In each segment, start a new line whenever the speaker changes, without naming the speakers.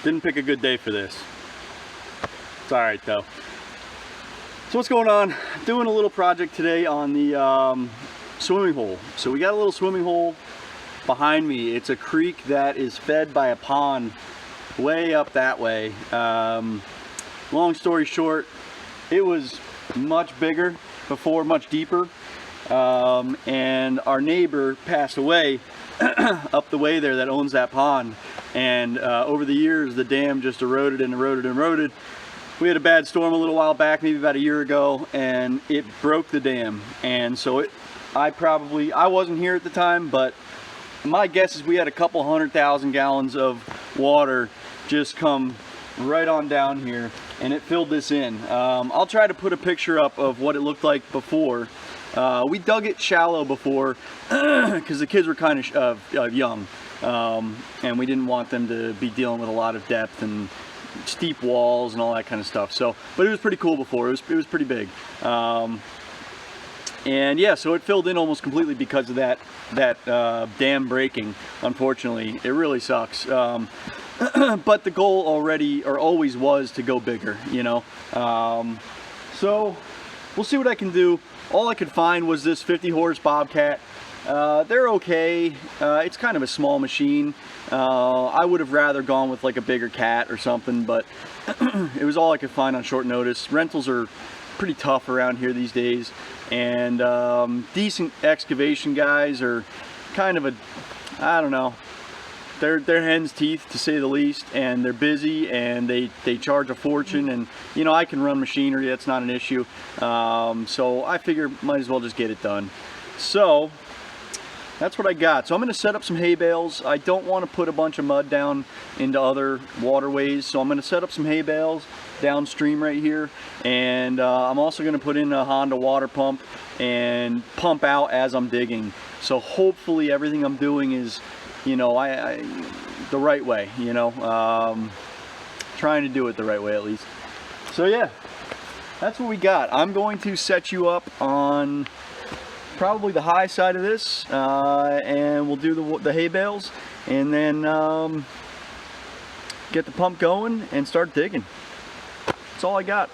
Didn't pick a good day for this. It's all right though. So what's going on? Doing a little project today on the swimming hole. So we got a little swimming hole behind me. It's a creek that is fed by a pond way up that way. Long story short, it was much bigger before, much deeper, and our neighbor passed away up the way there that owns that pond, and over the years the dam just eroded and eroded and eroded. We had a bad storm a little while back, maybe about a year ago, and it broke the dam. And so I wasn't here at the time, but my guess is we had a couple 100,000 gallons of water just come right on down here, and it filled this in. I'll try to put a picture up of what it looked like before. We dug it shallow before because the kids were kind of young, and we didn't want them to be dealing with a lot of depth and steep walls and all that kind of stuff. So, but it was pretty cool before. It was pretty big. And yeah, so it filled in almost completely because of that dam breaking. Unfortunately, it really sucks. But the goal always was to go bigger, you know. So we'll see what I can do. All I could find was this 50 horse Bobcat. They're okay. It's kind of a small machine. I would have rather gone with like a bigger Cat or something, but it was all I could find on short notice. Rentals are pretty tough around here these days, and decent excavation guys are kind of I don't know, they're hen's teeth to say the least, and they're busy and they charge a fortune, and you know, I can run machinery, that's not an issue. So I figure might as well just get it done. So that's what I got. So I'm going to set up some hay bales. I don't want to put a bunch of mud down into other waterways, so I'm going to set up some hay bales downstream right here, and I'm also going to put in a Honda water pump and pump out as I'm digging. So hopefully everything I'm doing is, you know, the right way, you know, trying to do it the right way at least. So yeah, that's what we got. I'm going to set you up on probably the high side of this, and we'll do the hay bales, and then get the pump going and start digging. That's all I got.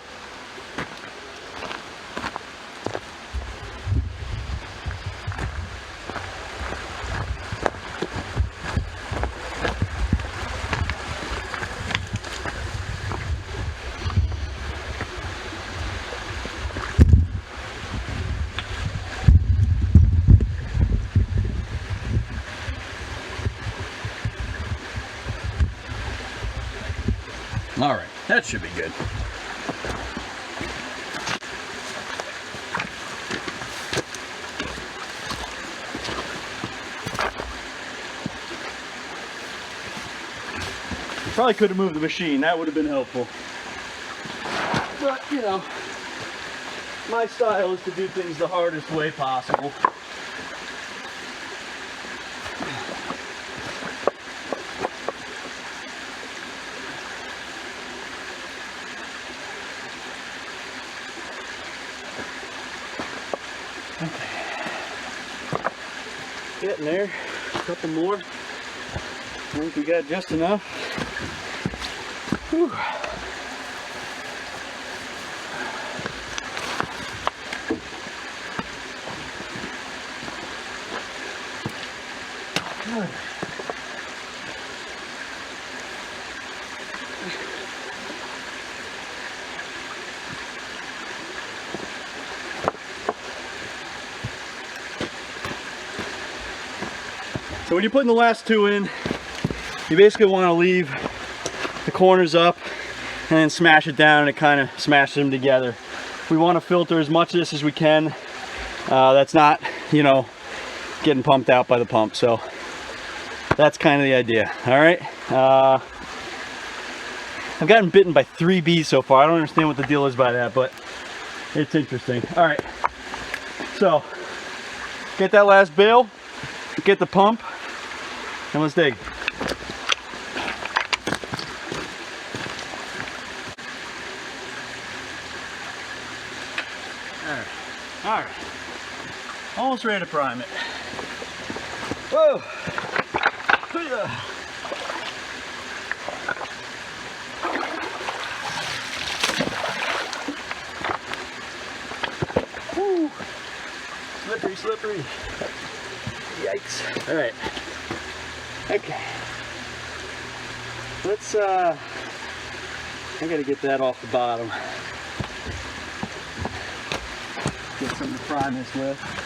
All right, that should be good. Probably could have moved the machine, that would have been helpful. But, you know, my style is to do things the hardest way possible. Getting there, a couple more. I think we got just enough. Whew. Good. So when you're putting the last two in, you basically want to leave the corners up and then smash it down, and it kind of smashes them together. We want to filter as much of this as we can. That's not, you know, getting pumped out by the pump. So that's kind of the idea. All right. I've gotten bitten by 3 bees so far. I don't understand what the deal is by that, but it's interesting. All right. So get that last bale, get the pump, and let's dig. All right. Almost ready to prime it. Whoa. Slippery, slippery. Yikes. All right. Okay. Let's, I gotta get that off the bottom. Get something to fry this with.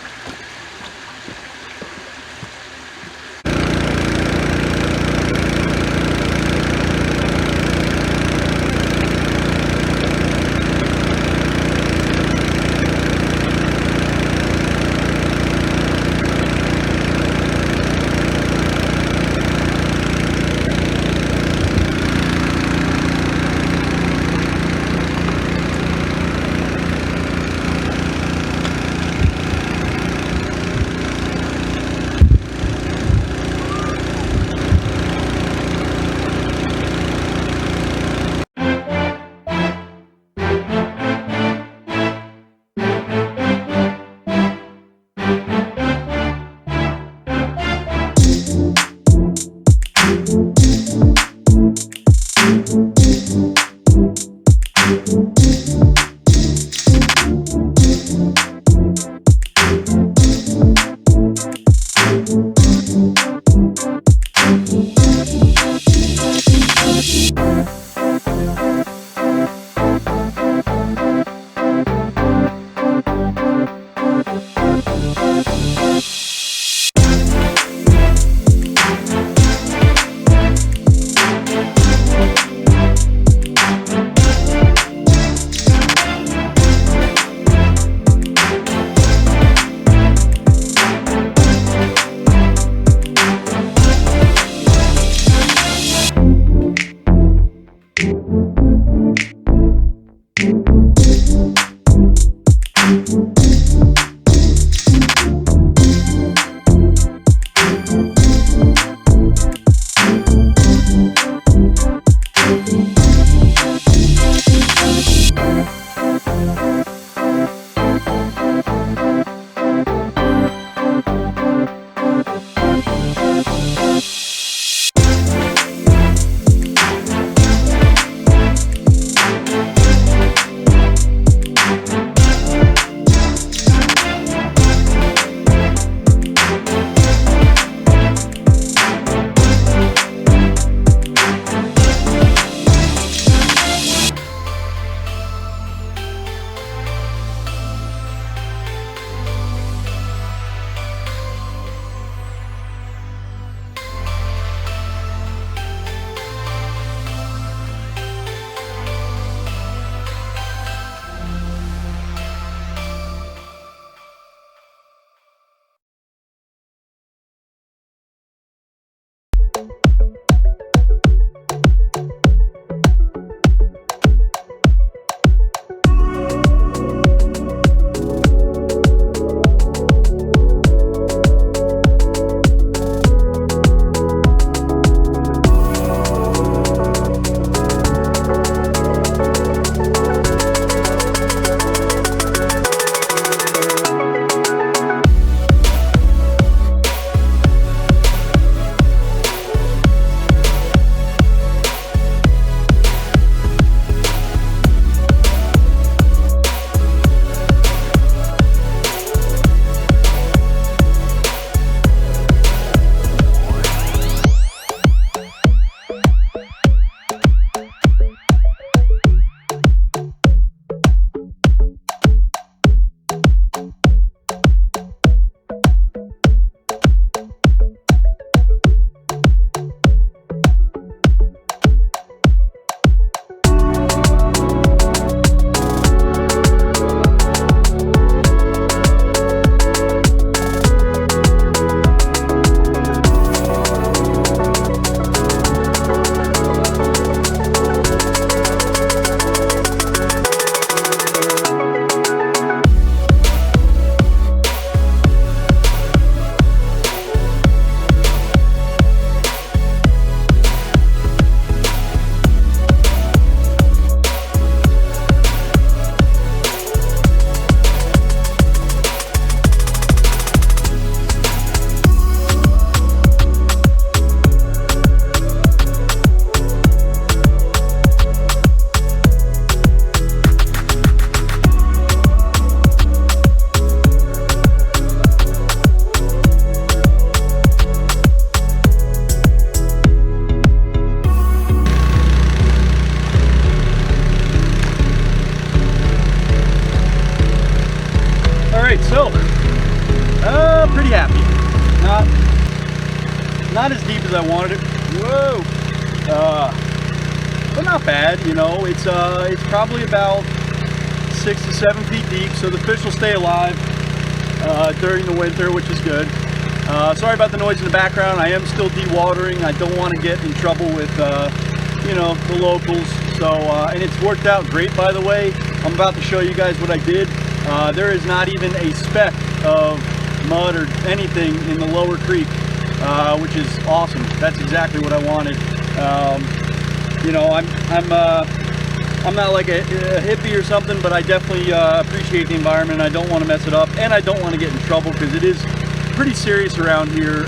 pretty happy. Not as deep as I wanted it. Whoa! But not bad, you know. It's probably about 6 to 7 feet deep, so the fish will stay alive during the winter, which is good. Sorry about the noise in the background. I am still dewatering. I don't want to get in trouble with you know, the locals. So and it's worked out great, by the way. I'm about to show you guys what I did. There is not even a speck of mud or anything in the lower creek, which is awesome. That's exactly what I wanted. You know, I'm not like a hippie or something, but I definitely appreciate the environment. I don't want to mess it up, and I don't want to get in trouble because it is pretty serious around here.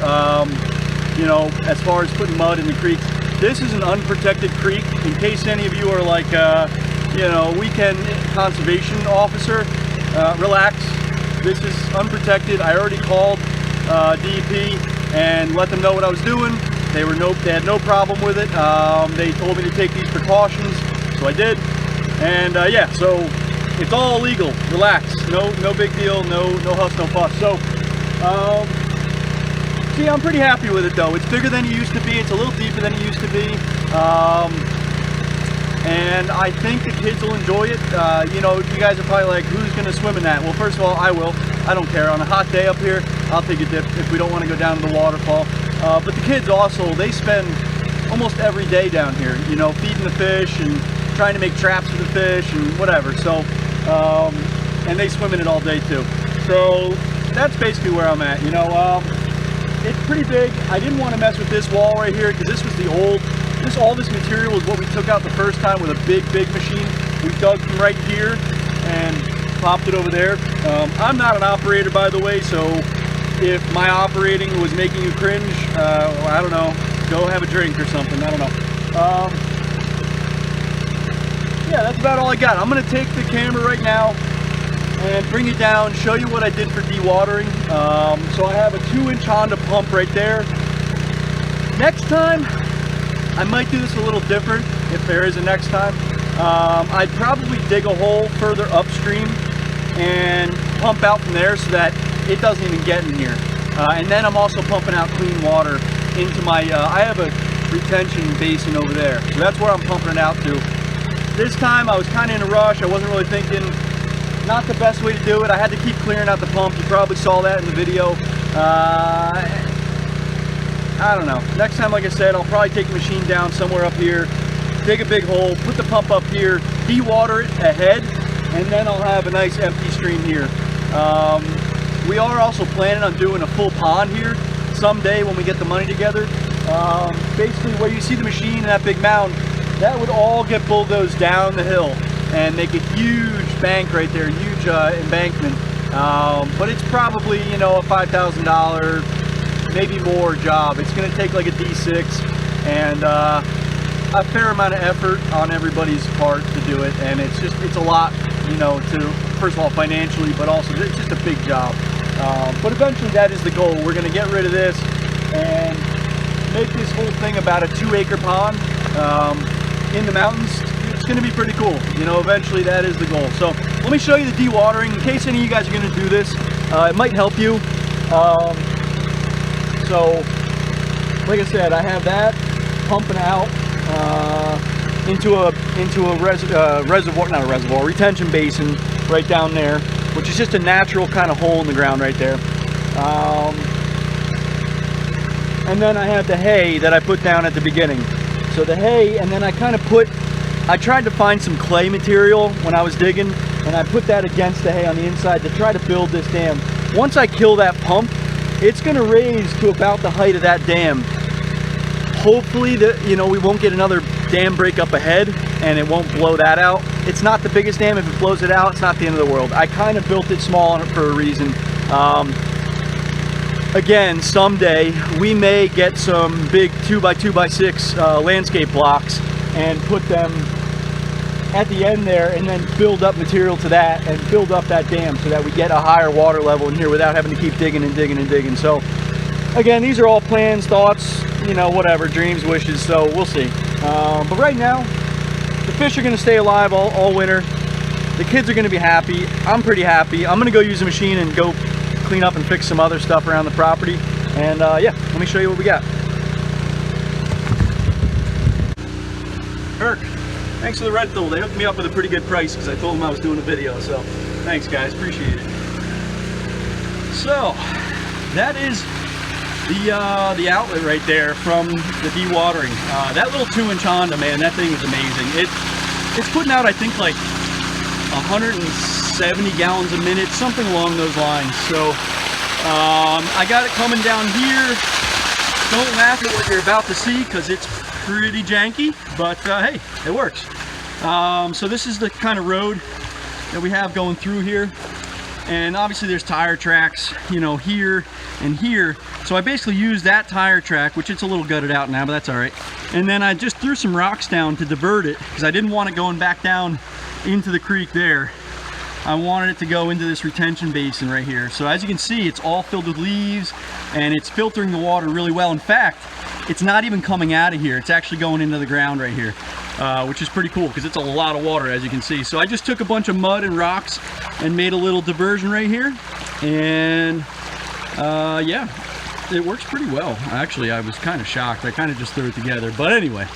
You know, as far as putting mud in the creeks. This is an unprotected creek. In case any of you are like, you know, weekend conservation officer, relax. This is unprotected. I already called DEP and let them know what I was doing. They had no problem with it. They told me to take these precautions, so I did. And yeah, so it's all legal. Relax. No big deal. No huss, no fuss. So see, I'm pretty happy with it though. It's bigger than it used to be. It's a little deeper than it used to be. And I think the kids will enjoy it. You know, you guys are probably like, who's going to swim in that? Well, first of all, I will. I don't care. On a hot day up here, I'll take a dip if we don't want to go down to the waterfall. But the kids also, they spend almost every day down here, you know, feeding the fish and trying to make traps for the fish and whatever. So, and they swim in it all day too. So that's basically where I'm at, you know. It's pretty big. I didn't want to mess with this wall right here because this was the old, all this material was what we took out the first time with a big machine. We dug from right here and popped it over there. I'm not an operator, by the way, so if my operating was making you cringe, I don't know, go have a drink or something, I don't know. Yeah, that's about all I got. I'm gonna take the camera right now and bring it down, show you what I did for dewatering. So I have a 2-inch Honda pump right there. Next time, I might do this a little different, if there is a next time. I'd probably dig a hole further upstream and pump out from there so that it doesn't even get in here. And then I'm also pumping out clean water into my, I have a retention basin over there. So that's where I'm pumping it out to. This time I was kind of in a rush. I wasn't really thinking, not the best way to do it. I had to keep clearing out the pump. You probably saw that in the video. I don't know. Next time, like I said, I'll probably take the machine down somewhere up here, dig a big hole, put the pump up here, dewater it ahead, and then I'll have a nice empty stream here. We are also planning on doing a full pond here someday when we get the money together. Basically, where you see the machine and that big mound, that would all get bulldozed down the hill and make a huge bank right there, huge embankment. But it's probably, you know, a $5,000, maybe more job. It's going to take like a D6 and a fair amount of effort on everybody's part to do it. And it's a lot, you know, to, first of all, financially, but also it's just a big job. But eventually that is the goal. We're going to get rid of this and make this whole thing about a 2-acre pond in the mountains. It's going to be pretty cool. You know, eventually that is the goal. So let me show you the dewatering in case any of you guys are going to do this. It might help you. So like I said, I have that pumping out into a reservoir, not a reservoir, retention basin right down there, which is just a natural kind of hole in the ground right there. And then I have the hay that I put down at the beginning. So the hay, and then I tried to find some clay material when I was digging, and I put that against the hay on the inside to try to build this dam. Once I kill that pump, it's going to raise to about the height of that dam. Hopefully, you know, we won't get another dam break up ahead and it won't blow that out. It's not the biggest dam. If it blows it out, it's not the end of the world. I kind of built it small on it for a reason. Again, someday we may get some big 2x2x6 landscape blocks and put them at the end there and then build up material to that and build up that dam so that we get a higher water level in here without having to keep digging and digging and digging. So again, these are all plans, thoughts, you know, whatever, dreams, wishes, so we'll see. But right now, the fish are going to stay alive all winter. The kids are going to be happy. I'm pretty happy. I'm going to go use the machine and go clean up and fix some other stuff around the property. And yeah, let me show you what we got. Kirk, thanks for the rental. They hooked me up with a pretty good price because I told them I was doing a video. So thanks guys, appreciate it. So that is the outlet right there from the dewatering. That little 2-inch Honda, man, that thing is amazing. It's putting out, I think, like 170 gallons a minute, something along those lines. So I got it coming down here. Don't laugh at what you're about to see because it's pretty janky, but hey, it works. So this is the kind of road that we have going through here. And obviously there's tire tracks, you know, here and here. So I basically used that tire track, which it's a little gutted out now, but that's all right. And then I just threw some rocks down to divert it because I didn't want it going back down into the creek there. I wanted it to go into this retention basin right here. So as you can see, it's all filled with leaves and it's filtering the water really well. In fact, it's not even coming out of here. It's actually going into the ground right here, which is pretty cool because it's a lot of water, as you can see. So I just took a bunch of mud and rocks and made a little diversion right here. And yeah, it works pretty well. Actually, I was kind of shocked. I kind of just threw it together. But anyway,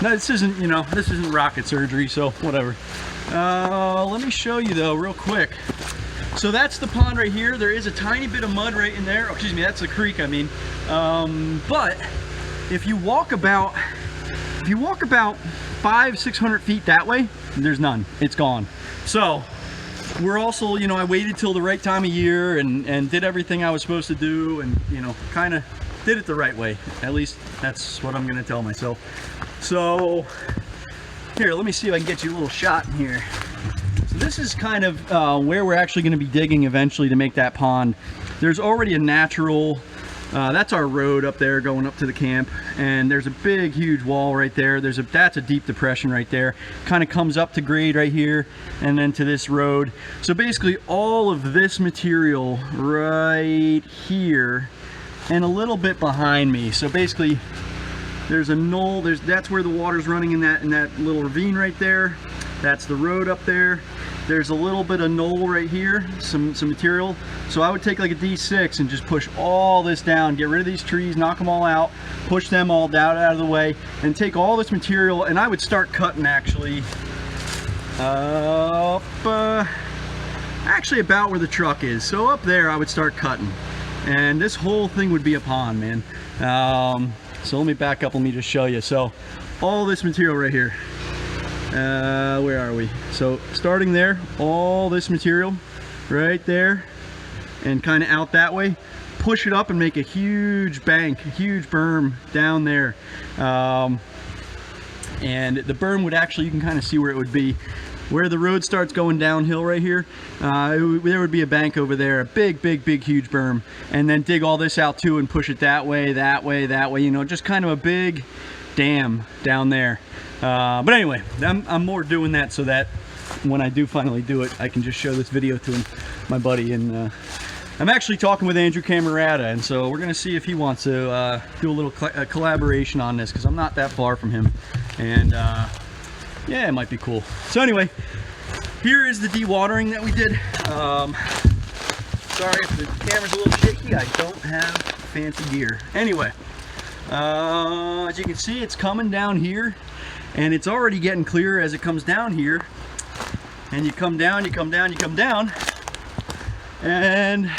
no, this isn't, you know, this isn't rocket surgery, so whatever. Let me show you though real quick. So that's the pond right here. There is a tiny bit of mud right in there. Oh, excuse me, that's the creek, I mean. But if you walk about 500-600 feet that way, there's none. It's gone. So we're also, you know, I waited till the right time of year and did everything I was supposed to do, and you know, kind of did it the right way. At least that's what I'm gonna tell myself. So here, let me see if I can get you a little shot in here. So this is kind of where we're actually going to be digging eventually to make that pond. There's already a natural, that's our road up there going up to the camp, and there's a big huge wall right there. That's a deep depression right there. Kind of comes up to grade right here and then to this road. So basically all of this material right here and a little bit behind me. So basically there's a knoll, that's where the water's running in that little ravine right there. That's the road up there. There's a little bit of knoll right here, some material. So I would take like a D6 and just push all this down, get rid of these trees, knock them all out, push them all down out of the way, and take all this material, and I would start cutting actually up, actually about where the truck is. So up there I would start cutting, and this whole thing would be a pond, man. So let me back up, let me just show you. So all this material right here, where are we? So starting there, all this material right there and kind of out that way, push it up and make a huge bank, a huge berm down there. And the berm would actually, you can kind of see where it would be. Where the road starts going downhill right here, there would be a bank over there, a big, huge berm, and then dig all this out too and push it that way, you know, just kind of a big dam down there. But anyway, I'm more doing that so that when I do finally do it, I can just show this video to my buddy. And I'm actually talking with Andrew Camerata, and so we're gonna see if he wants to do a little collaboration on this, because I'm not that far from him, and yeah, it might be cool. So anyway, here is the dewatering that we did. Sorry if the camera's a little shaky, I don't have fancy gear. Anyway, as you can see, it's coming down here, and it's already getting clearer as it comes down here. And you come down, you come down, you come down, and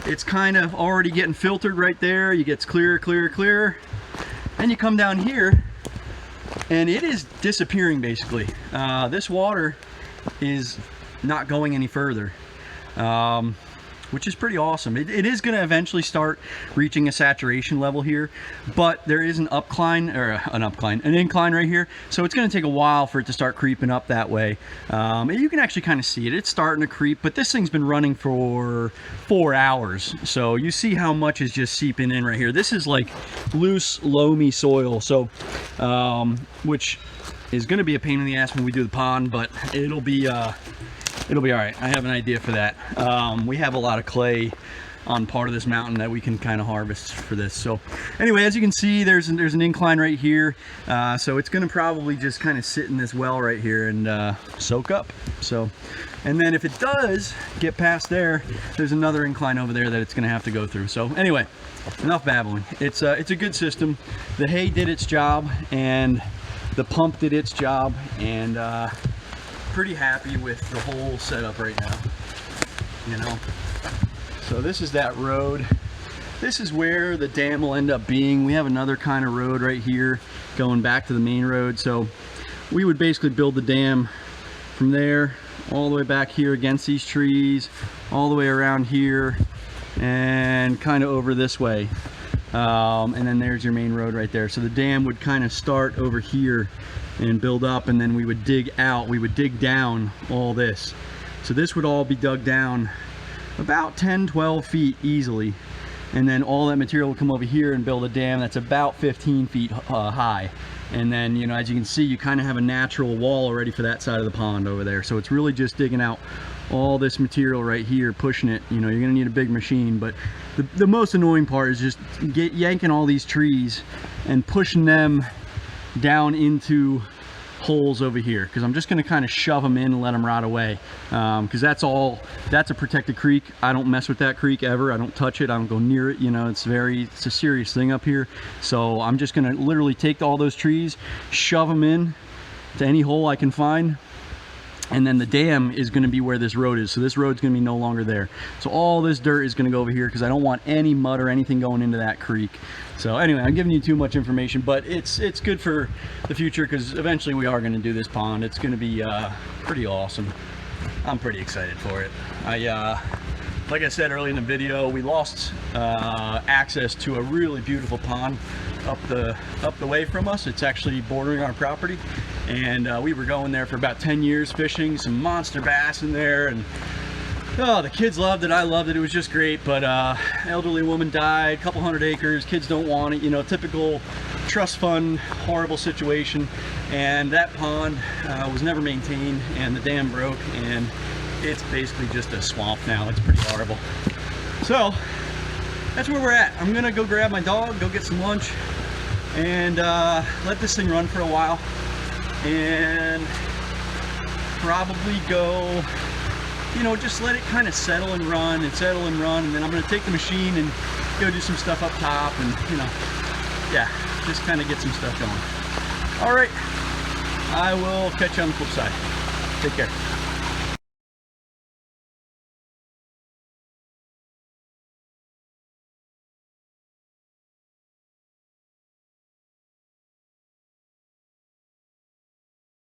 it's kind of already getting filtered right there. You get clearer, clearer, clearer, and you come down here, and it is disappearing basically. This water is not going any further, which is pretty awesome. It is going to eventually start reaching a saturation level here, but there is an incline right here, so it's going to take a while for it to start creeping up that way. And you can actually kind of see it. It's starting to creep, but this thing's been running for 4 hours, so you see how much is just seeping in right here. This is like loose, loamy soil, so which is going to be a pain in the ass when we do the pond, but it'll be all right. I have an idea for that. We have a lot of clay on part of this mountain that we can kind of harvest for this. So anyway, as you can see, there's an incline right here, so it's going to probably just kind of sit in this well right here and soak up. So, and then if it does get past there, there's another incline over there that it's going to have to go through. So anyway, enough babbling. It's a good system. The hay did its job and the pump did its job, and pretty happy with the whole setup right now, you know. So this is that road. This is where the dam will end up being. We have another kind of road right here going back to the main road. So we would basically build the dam from there all the way back here against these trees, all the way around here, and kind of over this way. And then there's your main road right there. So the dam would kind of start over here and build up, and then we would dig out, we would dig down all this. So this would all be dug down about 10-12 feet easily, and then all that material would come over here and build a dam that's about 15 feet high. And then, you know, as you can see, you kind of have a natural wall already for that side of the pond over there. So it's really just digging out all this material right here, pushing it. You know, you're gonna need a big machine, but the most annoying part is just yanking all these trees and pushing them down into holes over here, because I'm just going to kind of shove them in and let them rot away, because that's a protected creek. I don't mess with that creek ever. I don't touch it. I don't go near it. You know, it's a serious thing up here. So I'm just going to literally take all those trees, shove them in to any hole I can find, and then the dam is going to be where this road is. So this road's going to be no longer there. So all this dirt is going to go over here, because I don't want any mud or anything going into that creek. So anyway, I'm giving you too much information, but it's good for the future, because eventually we are going to do this pond. It's going to be pretty awesome. I'm pretty excited for it. Like I said earlier in the video, we lost access to a really beautiful pond up the way from us. It's actually bordering our property, and we were going there for about 10 years fishing, some monster bass in there, and oh, the kids loved it. I loved it. It was just great. But elderly woman died, couple hundred acres, kids don't want it, you know, typical trust fund horrible situation. And that pond was never maintained, and the dam broke, and it's basically just a swamp now. It's pretty horrible. So that's where we're at. I'm gonna go grab my dog, go get some lunch, and let this thing run for a while, and probably go, you know, just let it kind of settle and run, and then I'm going to take the machine and go do some stuff up top, and, you know, yeah, just kind of get some stuff going. All right, I will catch you on the flip side. Take care.